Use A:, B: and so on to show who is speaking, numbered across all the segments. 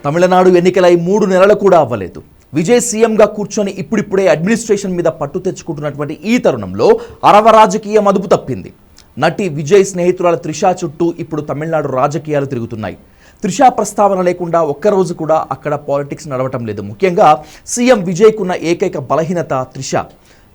A: తమిళనాడు ఎన్నికలై 3 నెలలు కూడా అవ్వలేదు. విజయ్ సీఎంగా కూర్చొని ఇప్పుడిప్పుడే అడ్మినిస్ట్రేషన్ మీద పట్టు తెచ్చుకుంటున్నటువంటి ఈ తరుణంలో అరవ రాజకీయం అదుపు తప్పింది. నటి విజయ్ స్నేహితురాలు త్రిషా చుట్టూ ఇప్పుడు తమిళనాడు రాజకీయాలు తిరుగుతున్నాయి. త్రిషా ప్రస్తావన లేకుండా ఒక్కరోజు కూడా అక్కడ పాలిటిక్స్ నడవటం లేదు. ముఖ్యంగా సీఎం విజయ్కున్న ఏకైక బలహీనత త్రిష.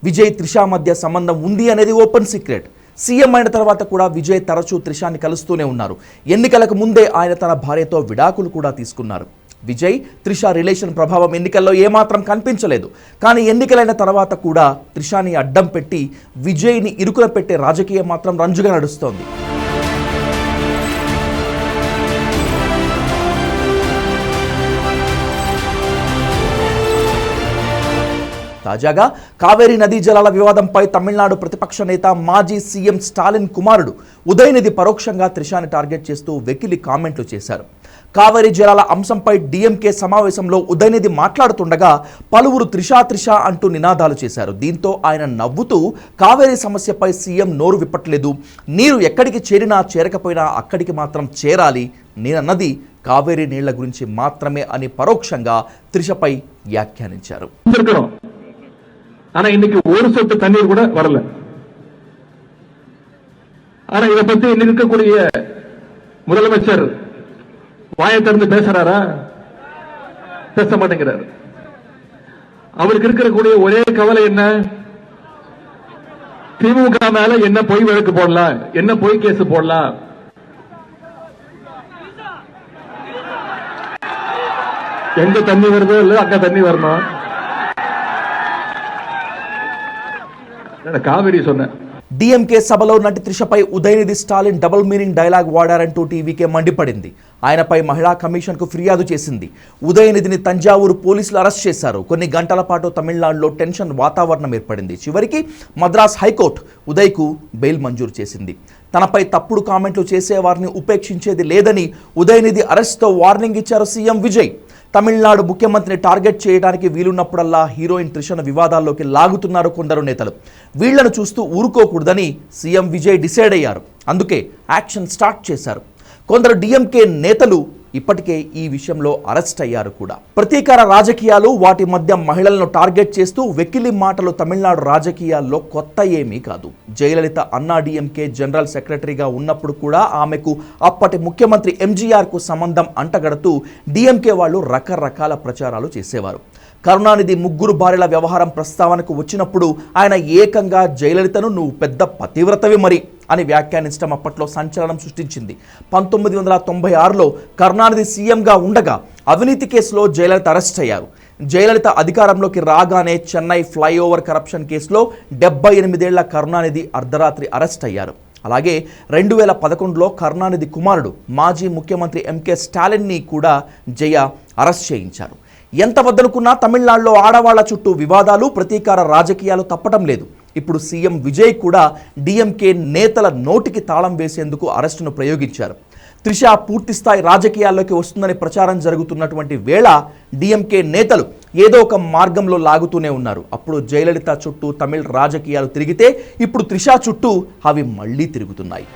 A: విజయ్ త్రిషా మధ్య సంబంధం ఉంది అనేది ఓపెన్ సీక్రెట్. సీఎం అయిన తర్వాత కూడా విజయ్ తరచూ త్రిషాని కలుస్తూనే ఉన్నారు. ఎన్నికలకు ముందే ఆయన తన భార్యతో విడాకులు కూడా తీసుకున్నారు. విజయ్ త్రిష రిలేషన్ ప్రభావం ఎన్నికల్లో ఏమాత్రం కనిపించలేదు. కానీ ఎన్నికలైన తర్వాత కూడా త్రిషాని అడ్డం పెట్టి విజయ్ని ఇరుకున పెట్టే రాజకీయం మాత్రం రంజుగా నడుస్తోంది. తాజాగా కావేరీ నదీ జలాల వివాదంపై తమిళనాడు ప్రతిపక్ష నేత మాజీ సీఎం స్టాలిన్ కుమారుడు ఉదయనిధి పరోక్షంగా త్రిషాని టార్గెట్ చేస్తూ వెకిలి కామెంట్లు చేశారు. కావేరీ జలాల అంశంపై డీఎంకే సమావేశంలో ఉదయనిధి మాట్లాడుతుండగా పలువురు త్రిషా అంటూ నినాదాలు చేశారు. దీంతో ఆయన నవ్వుతూ కావేరీ సమస్యపై సీఎం నోరు విప్పట్లేదు, నీరు ఎక్కడికి చేరినా చేరకపోయినా అక్కడికి మాత్రం చేరాలి, నేనన్నది కావేరీ నీళ్ల గురించి మాత్రమే అని పరోక్షంగా త్రిషపై వ్యాఖ్యానించారు.
B: ஆனா இன்னைக்கு ஒரு சொட்டு தண்ணீர் கூட வரல. ஆனா இதை பத்தி இன்னைக்கு இருக்கக்கூடிய முதலமைச்சர் வாயை திறந்து பேசுறாரா? பேச மாட்டேங்கிறார். அவருக்கு இருக்கக்கூடிய ஒரே கவலை என்ன? திமுக மேல என்ன பொய் வழக்கு போடலாம், என்ன பொய் கேஸ் போடலாம். எங்க தண்ணி வருதோ இல்ல அங்க தண்ணி வரணும். కావేరీ సొన్న
A: డీఎంకే సభలో నటి త్రిషపై Udhayanidhi Stalin double meaning dialogue వాడారంటూ టీవీకే మండిపడింది. ఆయనపై మహిళా కమిషన్కు ఫిర్యాదు చేసింది. ఉదయనిధిని తంజావూరు పోలీసులు అరెస్ట్ చేశారు. కొన్ని గంటల పాటు తమిళనాడులో టెన్షన్ వాతావరణం ఏర్పడింది. చివరికి మద్రాస్ హైకోర్టు ఉదయ్కు బెయిల్ మంజూరు చేసింది. తనపై తప్పుడు కామెంట్లు చేసేవారిని ఉపేక్షించేది లేదని ఉదయనిధి అరెస్ట్తో వార్నింగ్ ఇచ్చారు సీఎం విజయ్. తమిళనాడు ముఖ్యమంత్రిని టార్గెట్ చేయడానికి వీలున్నప్పుడల్లా హీరోయిన్ త్రిషను వివాదాల్లోకి లాగుతున్నారు కొందరు నేతలు. వీళ్లను చూస్తూ ఊరుకోకూడదని సీఎం విజయ్ డిసైడ్ అయ్యారు. అందుకే యాక్షన్ స్టార్ట్ చేశారు. కొందరు డీఎంకే నేతలు ఇప్పటికే ఈ విషయంలో అరెస్ట్ అయ్యారు కూడా. ప్రతీకార రాజకీయాలు, వాటి మధ్య మహిళలను టార్గెట్ చేస్తూ వెకిలి మాటలు తమిళనాడు రాజకీయాల్లో కొత్త ఏమీ కాదు. జయలలిత అన్నా డీఎంకే జనరల్ సెక్రటరీగా ఉన్నప్పుడు కూడా ఆమెకు అప్పటి ముఖ్యమంత్రి ఎంజీఆర్కు సంబంధం అంటగడుతూ డీఎంకే వాళ్ళు రకరకాల ప్రచారాలు చేసేవారు. కరుణానిధి ముగ్గురు భార్యల వ్యవహారం ప్రస్తావనకు వచ్చినప్పుడు ఆయన ఏకంగా జయలలితను నువ్వు పెద్ద పతివ్రతవి మరి అని వ్యాఖ్యానించడం అప్పట్లో సంచలనం సృష్టించింది. 1996లో కరుణానిధి సీఎంగా ఉండగా అవినీతి కేసులో జయలలిత అరెస్ట్ అయ్యారు. జయలలిత అధికారంలోకి రాగానే చెన్నై ఫ్లైఓవర్ కరప్షన్ కేసులో 78 ఏళ్ల కరుణానిధి అర్ధరాత్రి అరెస్ట్ అయ్యారు. అలాగే 2011లో కరుణానిధి కుమారుడు మాజీ ముఖ్యమంత్రి ఎంకే స్టాలిన్ని కూడా జయ అరెస్ట్ చేయించారు. ఎంత వద్దనుకున్నా తమిళనాడులో ఆడవాళ్ల చుట్టూ వివాదాలు, ప్రతీకార రాజకీయాలు తప్పటం లేదు. ఇప్పుడు సీఎం విజయ్ కూడా డీఎంకే నేతల నోటికి తాళం వేసేందుకు అరెస్టును ప్రయోగించారు. త్రిష పూర్తిస్థాయి రాజకీయాల్లోకి వస్తుందని ప్రచారం జరుగుతున్నటువంటి వేళ డీఎంకే నేతలు ఏదో ఒక మార్గంలో లాగుతూనే ఉన్నారు. అప్పుడు జయలలిత చుట్టూ తమిళ రాజకీయాలు తిరిగితే ఇప్పుడు త్రిష చుట్టూ అవి మళ్లీ తిరుగుతున్నాయి.